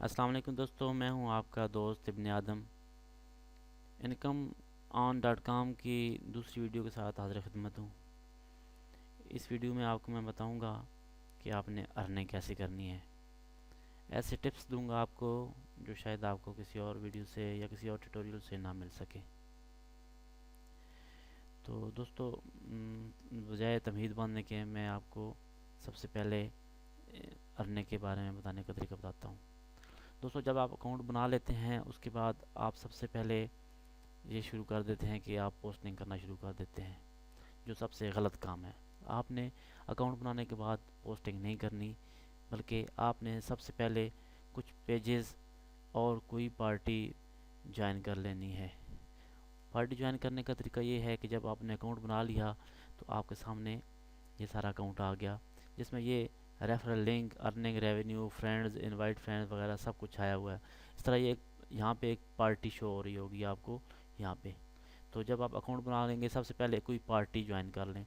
अस्सलाम वालेकुम दोस्तों, मैं हूं आपका दोस्त इब्ने आदम। इनकम ऑन डॉट कॉम की दूसरी वीडियो के साथ हाजिर खिदमत हूं। इस वीडियो में आपको मैं बताऊंगा कि आपने अर्निंग कैसे करनी है। ऐसे टिप्स दूंगा आपको जो शायद आपको किसी और वीडियो से या किसी और ट्यूटोरियल से ना मिल सके। तो दोस्तों, बजाय तमहीद बांधने के मैं आपको सबसे पहले अर्निंग के बारे में बताने का तरीका बताता हूँ। दोस्तों, जब आप अकाउंट बना लेते हैं उसके बाद आप सबसे पहले ये शुरू कर देते हैं कि आप पोस्टिंग करना शुरू कर देते हैं, जो सबसे गलत काम है। आपने अकाउंट बनाने के बाद पोस्टिंग नहीं करनी, बल्कि आपने सबसे पहले कुछ पेजेस और कोई पार्टी ज्वाइन कर लेनी है। पार्टी ज्वाइन करने का तरीका ये है कि जब आपने अकाउंट बना लिया तो आपके सामने ये सारा अकाउंट आ गया, जिसमें ये referral link, earning, revenue, friends, invite friends वगैरह सब कुछ आया हुआ है। इस तरह ये यहाँ पे एक पार्टी शो हो रही होगी आपको यहाँ पे। तो जब आप अकाउंट बना लेंगे सबसे पहले कोई पार्टी ज्वाइन कर लें।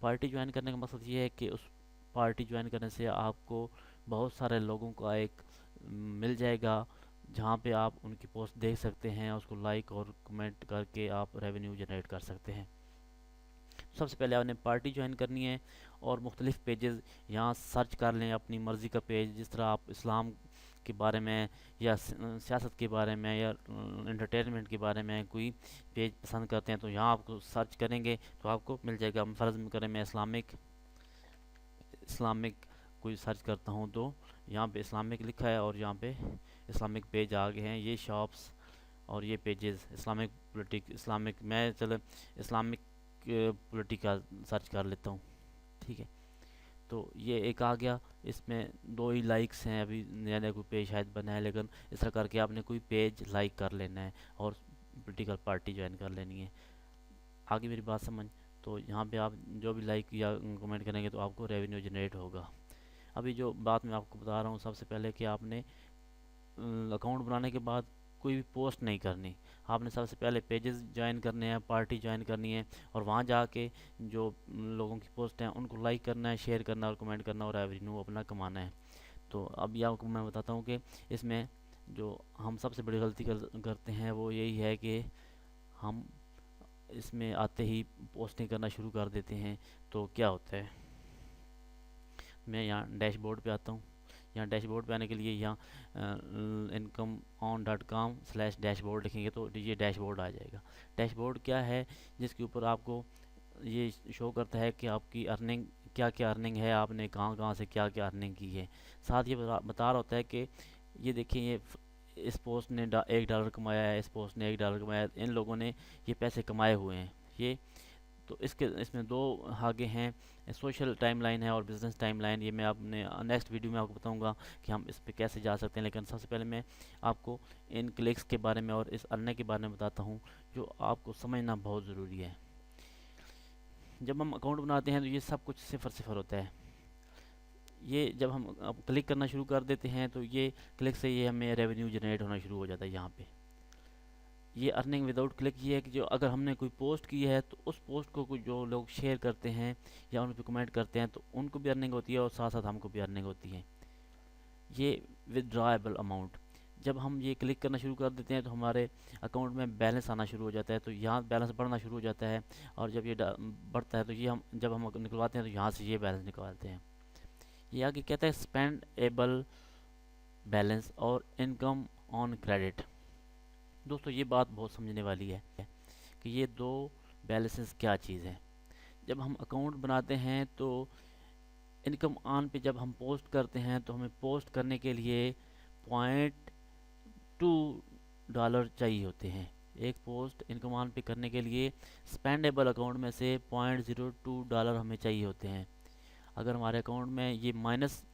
पार्टी ज्वाइन करने का मकसद ये है कि उस पार्टी ज्वाइन करने से आपको बहुत सारे लोगों का एक मिल जाएगा, जहाँ पे आप उनकी पोस्ट देख सकते हैं, उसको लाइक और कमेंट करके आप रेवेन्यू जनरेट कर सकते हैं। सबसे पहले आपने पार्टी ज्वाइन करनी है और मुख्तलिफ पेजेस यहाँ सर्च कर लें, अपनी मर्ज़ी का पेज। जिस तरह आप इस्लाम के बारे में या सियासत के बारे में या इंटरटेनमेंट के बारे में कोई पेज पसंद करते हैं तो यहाँ आपको सर्च करेंगे तो आपको मिल जाएगा। फ़र्ज़ में करें मैं इस्लामिक इस्लामिक कोई सर्च करता हूँ तो यहाँ पे इस्लामिक लिखा है और यहाँ पे इस्लामिक पेज आ गए हैं। ये शॉप्स और ये पेजेस इस्लामिक पॉलिटिक, इस्लामिक, मैं चलो इस्लामिक पॉलिटिका सर्च कर लेता हूँ। ठीक है, तो ये एक आ गया। इसमें 2 ही लाइक्स हैं, अभी नया नया कोई पेज शायद बना है, लेकिन इस तरह करके आपने कोई पेज लाइक कर लेना है और पॉलिटिकल पार्टी ज्वाइन कर लेनी है। आगे मेरी बात समझ। तो यहाँ पे आप जो भी लाइक या कमेंट करेंगे तो आपको रेवेन्यू जनरेट होगा। अभी जो बात मैं आपको बता रहा हूँ, सबसे पहले कि आपने अकाउंट बनाने के बाद कोई भी पोस्ट नहीं करनी। आपने सबसे पहले पेजेस ज्वाइन करने हैं, पार्टी ज्वाइन करनी है और वहाँ जाके जो लोगों की पोस्ट हैं उनको लाइक करना है, शेयर करना और कमेंट करना और रेवेन्यू अपना कमाना है। तो अब ये आपको मैं बताता हूँ कि इसमें जो हम सबसे बड़ी गलती करते हैं वो यही है कि हम इसमें आते ही पोस्टिंग करना शुरू कर देते हैं। तो क्या होता है, मैं यहाँ डैशबोर्ड पे आता हूँ। यहाँ डैशबोर्ड पे आने के लिए यहाँ income on dot com slash dashboard लिखेंगे तो ये डैशबोर्ड आ जाएगा। डैशबोर्ड क्या है, जिसके ऊपर आपको ये शो करता है कि आपकी अर्निंग क्या क्या अर्निंग है, आपने कहाँ कहाँ से क्या क्या अर्निंग की है। साथ ये बता रहा होता है कि ये देखिए, ये इस पोस्ट ने $1 कमाया है, इस पोस्ट ने $1 कमाया है, इन लोगों ने ये पैसे कमाए हुए हैं। ये तो इसमें 2 आगे हैं, सोशल टाइमलाइन है और बिज़नेस टाइमलाइन। ये मैं अपने नेक्स्ट वीडियो में आपको बताऊंगा कि हम इस पे कैसे जा सकते हैं, लेकिन सबसे पहले मैं आपको इन क्लिक्स के बारे में और इस अर्निंग के बारे में बताता हूँ, जो आपको समझना बहुत ज़रूरी है। जब हम अकाउंट बनाते हैं तो ये सब कुछ सिफर सिफर होता है। ये जब हम अब क्लिक करना शुरू कर देते हैं तो ये क्लिक से ये हमें रेवेन्यू जनरेट होना शुरू हो जाता है। यहाँ पे ये अर्निंग विदाउट क्लिक ये है कि जो अगर हमने कोई पोस्ट की है तो उस पोस्ट को कुछ जो लोग शेयर करते हैं या उन पर कमेंट करते हैं तो उनको भी अर्निंग होती है और साथ साथ हमको भी अर्निंग होती है। ये विदड्रॉएबल अमाउंट, जब हम ये क्लिक करना शुरू कर देते हैं तो हमारे अकाउंट में बैलेंस आना शुरू हो जाता है। तो यहाँ बैलेंस बढ़ना शुरू हो जाता है और जब ये बढ़ता है तो ये हम जब हम निकलवाते हैं तो यहाँ से ये बैलेंस निकालते हैं। ये आगे कहता है स्पेंड एबल बैलेंस और इनकम ऑन क्रेडिट। दोस्तों, ये बात बहुत समझने वाली है कि ये 2 बैलेंसेस क्या चीज़ है। जब हम अकाउंट बनाते हैं तो इनकम ऑन पे जब हम पोस्ट करते हैं तो हमें पोस्ट करने के लिए $0.2 चाहिए होते हैं। एक पोस्ट इनकम ऑन पे करने के लिए स्पेंडेबल अकाउंट में से $0.02 हमें चाहिए होते हैं। अगर हमारे अकाउंट में ये माइनस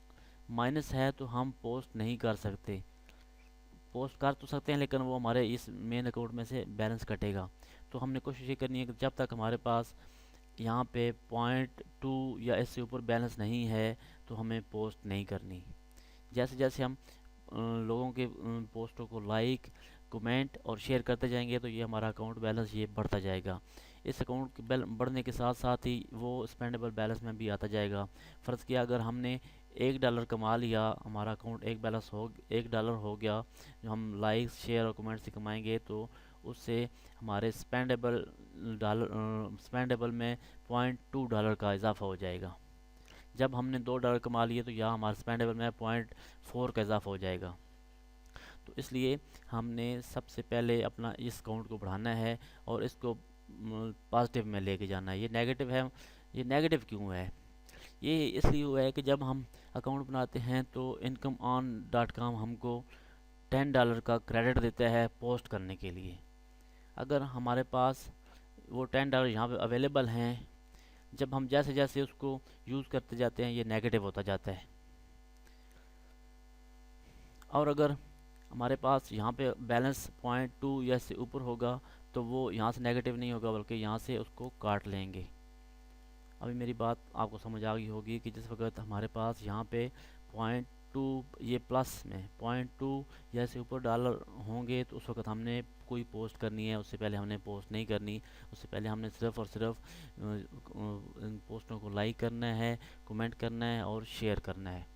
है तो हम पोस्ट नहीं कर सकते। पोस्ट कर तो सकते हैं लेकिन वो हमारे इस मेन अकाउंट में से बैलेंस कटेगा। तो हमने कोशिश ये करनी है कि जब तक हमारे पास यहाँ पे 0.2 या इससे ऊपर बैलेंस नहीं है तो हमें पोस्ट नहीं करनी। जैसे जैसे हम लोगों के पोस्टों को लाइक, कमेंट और शेयर करते जाएंगे तो ये हमारा अकाउंट बैलेंस ये बढ़ता जाएगा। इस अकाउंट के बढ़ने के साथ साथ ही वो स्पेंडेबल बैलेंस में भी आता जाएगा। फ़र्ज़ किया अगर हमने $1 कमा लिया, हमारा अकाउंट $1 हो गया, जो हम लाइक्स शेयर और कमेंट से कमाएंगे, तो उससे हमारे स्पेंडेबल में $0.2 का इजाफा हो जाएगा। जब हमने $2 कमा लिए तो यहाँ हमारे स्पेंडेबल में 0.4 का इजाफा हो जाएगा। तो इसलिए हमने सबसे पहले अपना इस अकाउंट को बढ़ाना है और इसको पॉजिटिव में लेके जाना है। ये नेगेटिव है, ये नेगेटिव क्यों है? ये इसलिए हुआ है कि जब हम अकाउंट बनाते हैं तो incomeon.com हमको $10 का क्रेडिट देता है पोस्ट करने के लिए। अगर हमारे पास वो $10 यहाँ पे अवेलेबल हैं, जब हम जैसे जैसे उसको यूज़ करते जाते हैं ये नेगेटिव होता जाता है। और अगर हमारे पास यहाँ पे बैलेंस 0.2 या से ऊपर होगा तो वो यहाँ से नेगेटिव नहीं होगा, बल्कि यहाँ से उसको काट लेंगे। अभी मेरी बात आपको समझ आ गई होगी कि जिस वक्त हमारे पास यहाँ पे 0.2 ये प्लस में 0.2 या से ऊपर डॉलर होंगे तो उस वक्त हमने कोई पोस्ट करनी है, उससे पहले हमने पोस्ट नहीं करनी। उससे पहले हमने सिर्फ़ और सिर्फ इन पोस्टों को लाइक करना है, कमेंट करना है और शेयर करना है।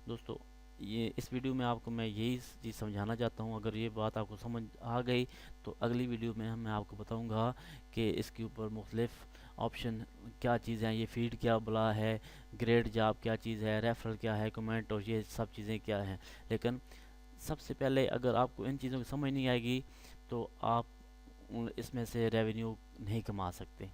दोस्तों, ये इस वीडियो में आपको मैं यही चीज़ समझाना चाहता हूँ। अगर ये बात आपको समझ आ गई तो अगली वीडियो में मैं आपको बताऊँगा कि इसके ऊपर मुख्तलिफ ऑप्शन क्या चीज़ें हैं, ये फीड क्या बला है, ग्रेड जॉब क्या चीज़ है, रेफरल क्या है, कमेंट और ये सब चीज़ें क्या हैं। लेकिन सबसे पहले अगर आपको इन चीज़ों की समझ नहीं आएगी तो आप इसमें से रेवेन्यू नहीं कमा सकते।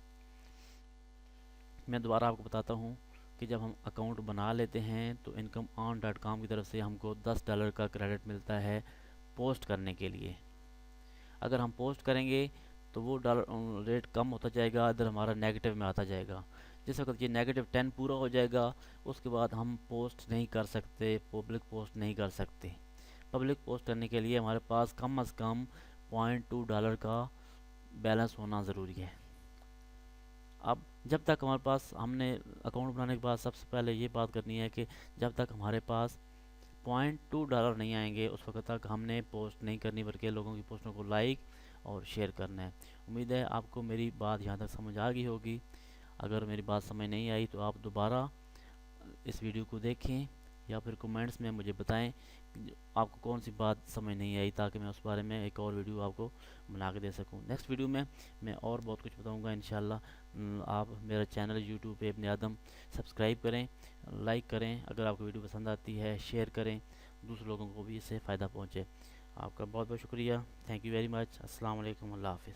मैं दोबारा आपको बताता हूँ कि जब हम अकाउंट बना लेते हैं तो incomeon.com की तरफ से हमको $10 का क्रेडिट मिलता है पोस्ट करने के लिए। अगर हम पोस्ट करेंगे तो वो डॉलर रेट कम होता जाएगा, इधर हमारा नेगेटिव में आता जाएगा। जिस वक्त ये -10 पूरा हो जाएगा उसके बाद हम पोस्ट नहीं कर सकते, पब्लिक पोस्ट नहीं कर सकते। पब्लिक पोस्ट करने के लिए हमारे पास कम अज़ कम $0.2 का बैलेंस होना ज़रूरी है। अब जब तक हमारे पास, हमने अकाउंट बनाने के बाद सबसे पहले ये बात करनी है कि जब तक हमारे पास $0.2 नहीं आएंगे उस वक्त तक हमने पोस्ट नहीं करनी, बल्कि लोगों की पोस्टों को लाइक और शेयर करना है। उम्मीद है आपको मेरी बात यहाँ तक समझ आ गई होगी। अगर मेरी बात समझ नहीं आई तो आप दोबारा इस वीडियो को देखें या फिर कमेंट्स में मुझे बताएं कि आपको कौन सी बात समझ नहीं आई, ताकि मैं उस बारे में एक और वीडियो आपको बना के दे सकूं। नेक्स्ट वीडियो में मैं और बहुत कुछ बताऊंगा इंशाल्लाह। आप मेरा चैनल यूट्यूब पे इब्न आदम सब्सक्राइब करें, लाइक करें, अगर आपको वीडियो पसंद आती है शेयर करें, दूसरे लोगों को भी इससे फ़ायदा पहुँचे। आपका बहुत बहुत शुक्रिया। Thank you very much. अस्सलाम वालेकुम, अल्लाह हाफ़िज़।